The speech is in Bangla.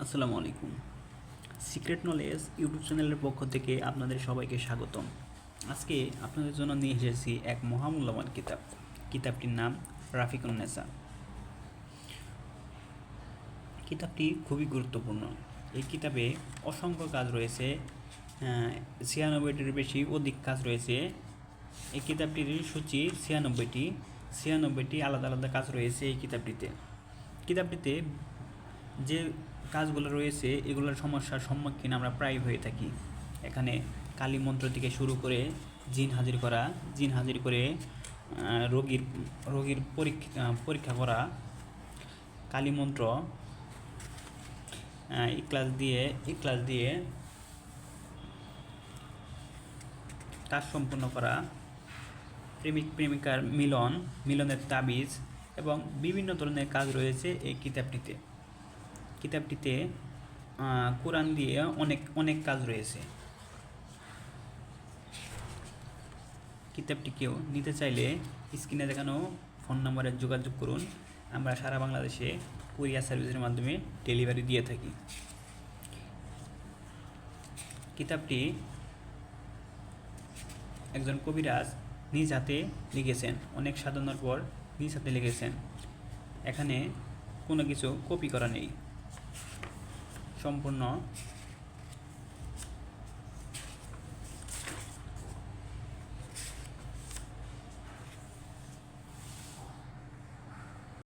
আসসালামু আলাইকুম। সিক্রেট নলেজ ইউটিউব চ্যানেলের পক্ষ থেকে আপনাদের সবাইকে স্বাগতম। আজকে আপনাদের জন্য নিয়ে এসেছি এক মহামূল্যবান কিতাব। কিতাবটির নাম রাফিকুন নেসা। কিতাবটি খুবই গুরুত্বপূর্ণ। এই কিতাবে অসংখ্য কাজ রয়েছে, 96টির অধিক কাজ রয়েছে। এই কিতাবটির সূচি 96টি আলাদা আলাদা কাজ রয়েছে এই কিতাবটিতে যে কাজগুলো রয়েছে এগুলোর সমস্যার সম্মুখীন আমরা প্রায় হয়ে থাকি। এখানে কালী মন্ত্র থেকে শুরু করে জিন হাজির করে রোগীর পরীক্ষা করা, কালী মন্ত্র ইক্লাস দিয়ে কাজ সম্পূর্ণ করা, প্রেমিক প্রেমিকার মিলনের তাবিজ এবং বিভিন্ন ধরনের কাজ রয়েছে এই কিতাবটিতে কোরআন দিয়ে অনেক কাজ রয়েছে। কিতাবটি কেউ নিতে চাইলে স্ক্রিনে দেখানো ফোন নম্বরে যোগাযোগ করুন। আমরা সারা বাংলাদেশে কুরিয়ার সার্ভিসের মাধ্যমে ডেলিভারি দিয়ে থাকি। কিতাবটি একজন কবিরাজ নিজ হাতে লিখেছেন, অনেক সাধনার পর নিজ হাতে লিখেছেন। এখানে কোনো কিছু কপি করা নেই, সম্পূর্ণ